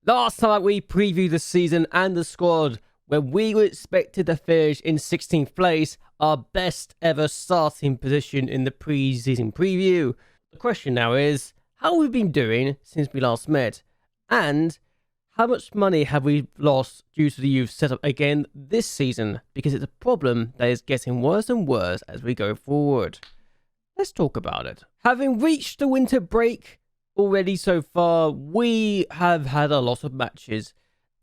Last time we previewed the season and the squad, where we were expected to finish in 16th place, our best ever starting position in the pre-season preview. The question now is, how have we been doing since we last met? And how much money have we lost due to the youth setup again this season? Because it's a problem that is getting worse and worse as we go forward. Let's talk about it. Having reached the winter break already so far, we have had a lot of matches.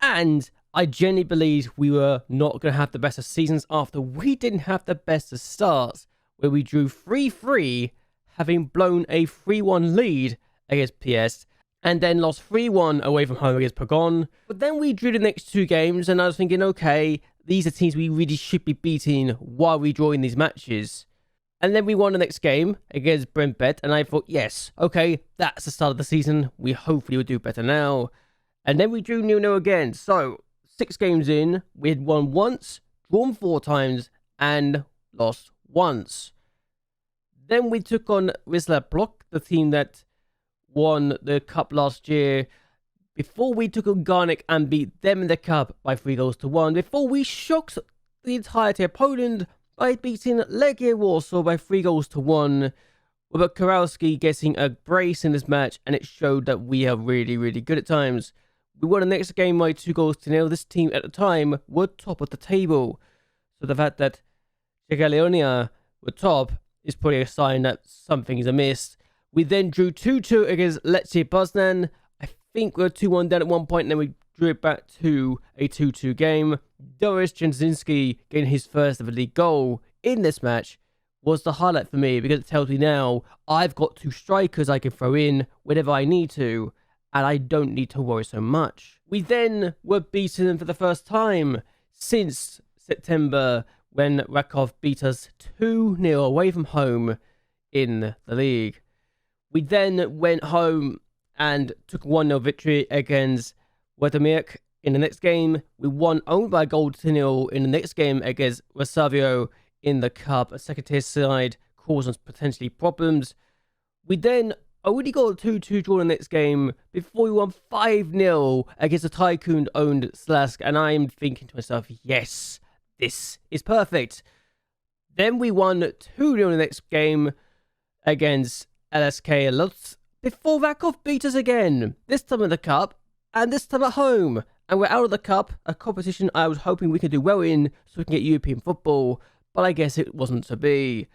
And I genuinely believe we were not going to have the best of seasons after we didn't have the best of starts, where we drew 3-3, having blown a 3-1 lead against PS, and then lost 3-1 away from home against Pagon. But then we drew the next two games, and I was thinking, okay, these are teams we really should be beating while we drawing these matches. And then we won the next game against Brentbet, and I thought, yes, okay, that's the start of the season. We hopefully will do better now. And then we drew 0-0 again. So, 6 games in, we had won once, drawn 4 times, and lost once. Then we took on YAC Block, the team that won the cup last year, before we took on Garnick and beat them in the cup by 3-1, before we shocked the entirety of Poland by beating Legia Warsaw by 3-1, with Kowalski getting a brace in this match, and it showed that we are really, really good at times. We won the next game by 2-0. This team at the time were top of the table, so the fact that Jagiellonia were top is probably a sign that something is amiss. We then drew 2-2 against Lecce Poznan. I think we were 2-1 down at one point, and then we drew it back to a 2-2 game. Doris Jasinski getting his first ever league goal in this match was the highlight for me, because it tells me now I've got 2 strikers I can throw in whenever I need to, and I don't need to worry so much. We then were beaten for the first time since September, when Rakov beat us 2-0 away from home in the league. We then went home and took a 1-0 victory against Władimir. In the next game, we won only by a goal to 0 in the next game against Rosavio in the cup. A second tier side caused us potentially problems. We then only got a 2-2 draw in the next game before we won 5-0 against a Tycoon-owned Slask. And I'm thinking to myself, yes, this is perfect. Then we won 2-0 in the next game against LSK Lutz before Rakov beat us again. This time in the cup and this time at home. And we're out of the cup, a competition I was hoping we could do well in so we can get European football, but I guess it wasn't to be.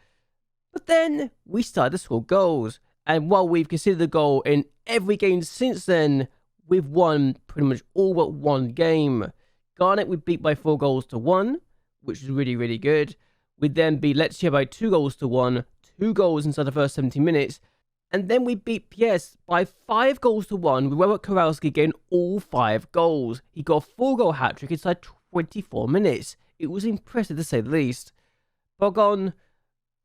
But then we started to score goals, and while we've conceded a goal in every game since then, we've won pretty much all but one game. Garnet we beat by 4-1, which is really, really good. We then beat Lecce by 2-1, 2 goals inside the first 70 minutes. And then we beat PS by 5-1 with Robert Kowalski getting all 5 goals. He got a 4-goal hat-trick inside 24 minutes. It was impressive to say the least. Pagon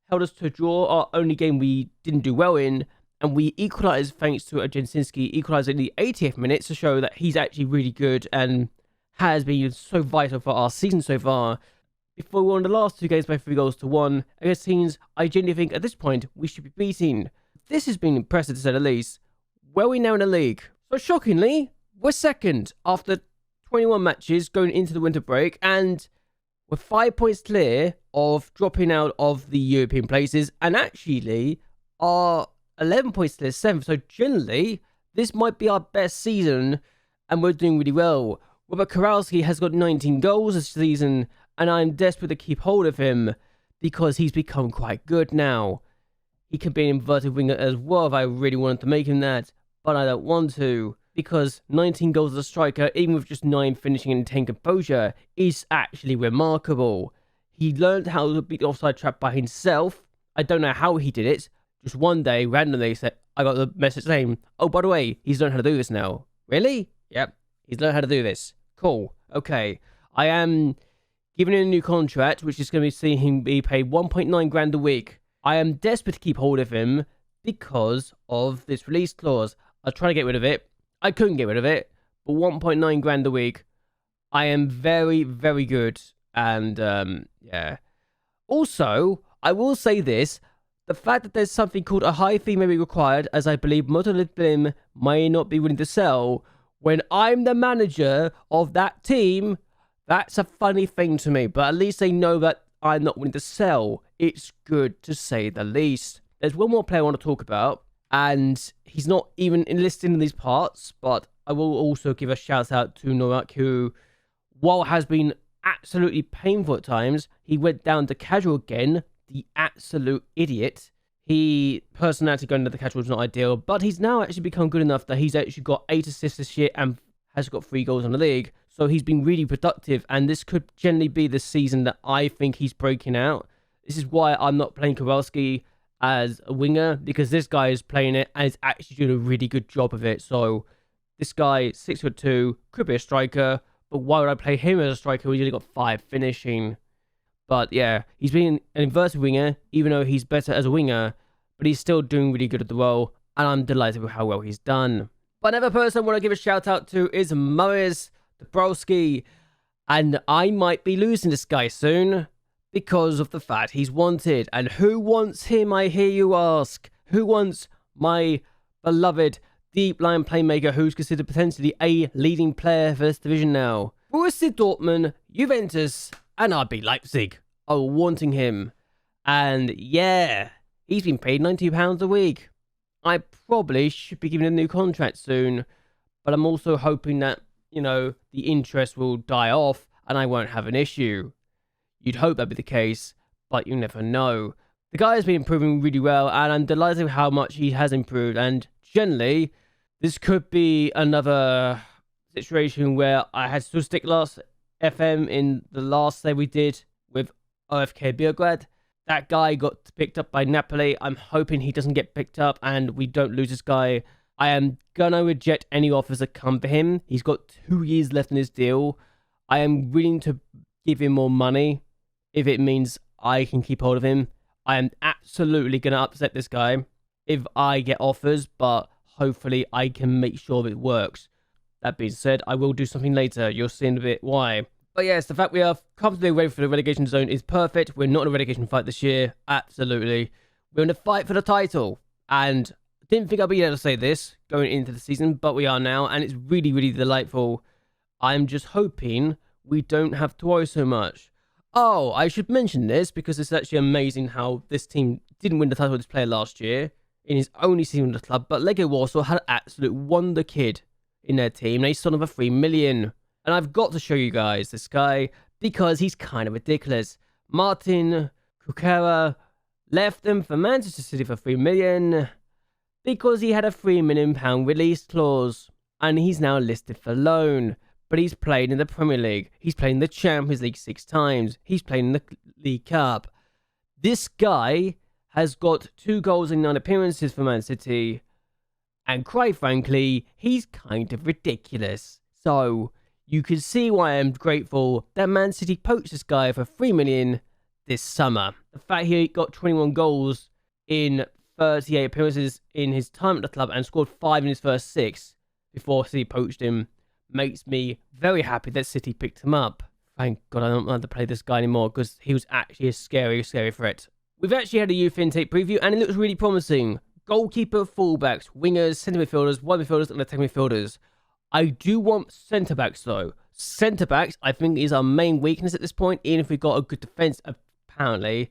held us to a draw, our only game we didn't do well in, and we equalised thanks to a Jasinski equalising in the 80th minute to show that he's actually really good and has been so vital for our season so far. Before we won the last 2 games by 3-1 against teams I genuinely think at this point we should be beating. This has been impressive to say the least. Where are we now in the league? So shockingly, we're second after 21 matches going into the winter break, and we're 5 points clear of dropping out of the European places, and actually are 11 points clear 7th. So generally, this might be our best season, and we're doing really well. Robert Kowalski has got 19 goals this season, and I'm desperate to keep hold of him because he's become quite good now. He could be an inverted winger as well if I really wanted to make him that, but I don't want to, because 19 goals as a striker, even with just 9 finishing and 10 composure, is actually remarkable. He learned how to beat the offside trap by himself. I don't know how he did it. Just one day, randomly, I got the message saying, oh, by the way, he's learned how to do this now. Really? Yep, he's learned how to do this. Cool. Okay. I am giving him a new contract, which is going to be seeing him be paid 1.9 grand a week. I am desperate to keep hold of him because of this release clause. I was trying to get rid of it. I couldn't get rid of it. But 1.9 grand a week, I am very, very good. And, yeah. Also, I will say this. The fact that there's something called a high fee may be required, as I believe Lublin may not be willing to sell, When I'm the manager of that team, that's a funny thing to me. But at least they know that I'm not willing to sell. It's good, to say the least. There's one more player I want to talk about, and he's not even enlisted in these parts, but I will also give a shout out to Norak, who, while has been absolutely painful at times, he went down to casual again, the absolute idiot. He personality going to the casual is not ideal, but he's now actually become good enough that he's actually got 8 assists this year and has got 3 goals in the league. So he's been really productive, and this could generally be the season that I think he's breaking out. This is why I'm not playing Kowalski as a winger, because this guy is playing it and is actually doing a really good job of it. So this guy, 6'2", could be a striker, but why would I play him as a striker when he's only got 5 finishing? But yeah, he's been an inverted winger, even though he's better as a winger, but he's still doing really good at the role, and I'm delighted with how well he's done. But another person I want to give a shout out to is Morris Dabrowski, and I might be losing this guy soon because of the fact he's wanted. And who wants him, I hear you ask? Who wants my beloved deep line playmaker who's considered potentially a leading player for this division now? Borussia Dortmund, Juventus, and RB Leipzig are wanting him. And yeah, he's been paid £92 a week. I probably should be given a new contract soon, but I'm also hoping that, you know, the interest will die off and I won't have an issue. You'd hope that'd be the case, but you never know. The guy has been improving really well, and I'm delighted with how much he has improved. And generally, this could be another situation where I had to stick last FM in the last day we did with OFK Beograd. That guy got picked up by Napoli. I'm hoping he doesn't get picked up and we don't lose this guy. I am gonna reject any offers that come for him. He's got 2 years left in his deal. I am willing to give him more money if it means I can keep hold of him. I am absolutely gonna upset this guy if I get offers, but hopefully I can make sure that it works. That being said, I will do something later. You'll see in a bit why. But yes, the fact we are comfortably ready for the relegation zone is perfect. We're not in a relegation fight this year. Absolutely. We're in a fight for the title. And I didn't think I'd be able to say this going into the season, but we are now. And it's really, really delightful. I'm just hoping we don't have to worry so much. Oh, I should mention this because it's actually amazing how this team didn't win the title with this player last year in his only season with the club. But Lego Warsaw had an absolute wonder kid in their team. They sold him for $3 million. And I've got to show you guys this guy because he's kind of ridiculous. Martin Kukera left them for Manchester City for $3 million because he had a £3 million release clause. And he's now listed for loan. But he's played in the Premier League. He's played in the Champions League 6 times. He's played in the League Cup. This guy has got 2 goals in 9 appearances for Man City. And quite frankly, he's kind of ridiculous. So you can see why I'm grateful that Man City poached this guy for $3 million this summer. The fact he got 21 goals in 38 appearances in his time at the club and scored 5 in his first 6 before City poached him makes me very happy that City picked him up. Thank God I don't want to play this guy anymore because he was actually a scary, scary threat. We've actually had a youth intake preview and it looks really promising. Goalkeeper, fullbacks, wingers, centre midfielders, wide midfielders, and attack midfielders. I do want centre backs though. Centre backs, I think, is our main weakness at this point, even if we've got a good defence, apparently.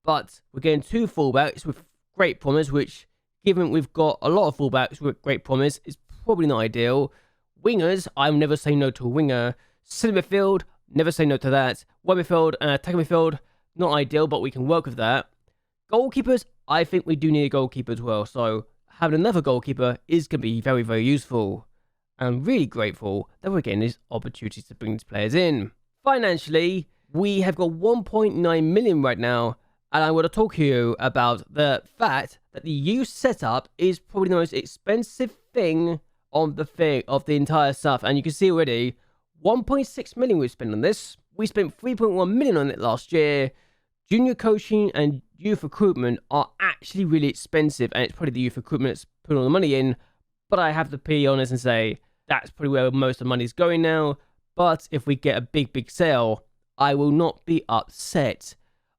But we're getting 2 fullbacks with great promise, which, given we've got a lot of fullbacks with great promise, is probably not ideal. Wingers, I'll never say no to a winger. Centre midfield, never say no to that. Wide midfield and attack midfield, not ideal, but we can work with that. Goalkeepers, I think we do need a goalkeeper as well, so having another goalkeeper is going to be very, very useful. I'm really grateful that we're getting these opportunities to bring these players in. Financially, we have got 1.9 million right now, and I want to talk to you about the fact that the youth setup is probably the most expensive thing of the entire stuff. And you can see already, 1.6 million we've spent on this. We spent 3.1 million on it last year. Junior coaching and youth recruitment are actually really expensive, and it's probably the youth recruitment that's putting all the money in. But I have to be honest and say, that's probably where most of the money is going now. But if we get a big, big sale, I will not be upset.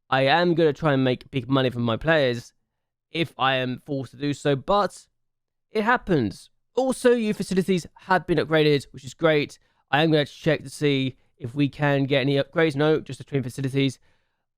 I am going to try and make big money from my players if I am forced to do so. But it happens. Also, youth facilities have been upgraded, which is great. I am going to check to see if we can get any upgrades. No, just the training facilities.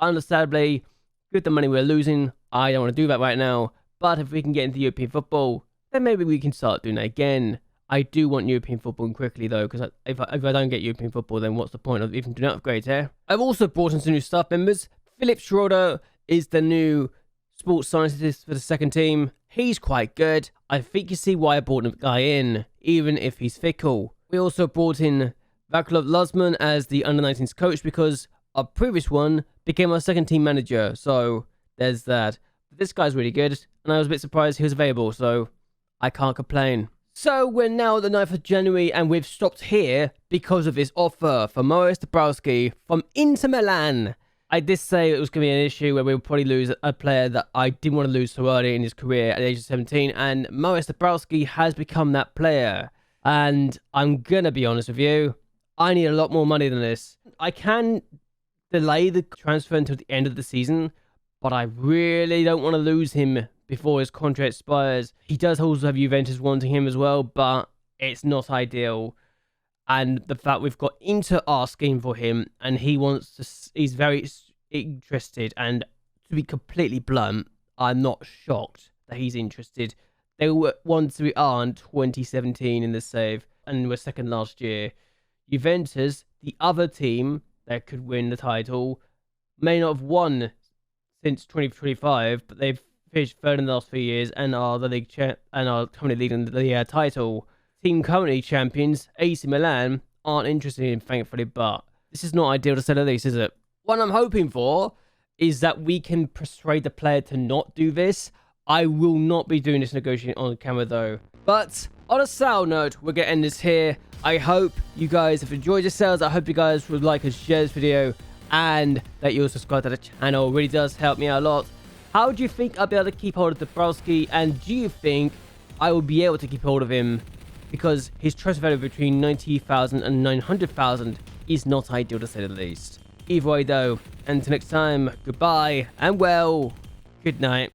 Understandably, with the money we're losing, I don't want to do that right now. But if we can get into European football, then maybe we can start doing that again. I do want European football quickly, though, because if I don't get European football, then what's the point of even doing upgrades here? I've also brought in some new staff members. Philip Schroeder is the new sports scientist for the second team. He's quite good. I think you see why I brought the guy in, even if he's fickle. We also brought in Vaclav Luzman as the under-19s coach because our previous one became our second team manager. So there's that. This guy's really good, and I was a bit surprised he was available, so I can't complain. So we're now at the 9th of January, and we've stopped here because of this offer for Maurice Dabrowski from Inter Milan. I did say it was going to be an issue where we would probably lose a player that I didn't want to lose so early in his career at the age of 17, and Maurice Dabrowski has become that player. And I'm going to be honest with you, I need a lot more money than this. I can delay the transfer until the end of the season, but I really don't want to lose him before his contract expires. He does also have Juventus wanting him as well, but it's not ideal. And the fact we've got Inter asking for him, and he's very interested. And to be completely blunt, I'm not shocked that he's interested. They were once we are in 2017 in the save, and were second last year. Juventus, the other team that could win the title, may not have won since 2025, but they've finished third in the last 3 years and are the league and are currently leading the title. Team currently champions, AC Milan, aren't interested in, thankfully, but this is not ideal to say the least, is it? What I'm hoping for is that we can persuade the player to not do this. I will not be doing this negotiating on camera, though. But on a sour note, we're going to end this here. I hope you guys have enjoyed yourselves. I hope you guys would like and share this video, and that you'll subscribe to the channel. It really does help me out a lot. How do you think I'll be able to keep hold of Dabrowski, and do you think I will be able to keep hold of him? Because his transfer value between 90,000 and 900,000 is not ideal to say the least. Either way though, until next time, goodbye, and well, good night.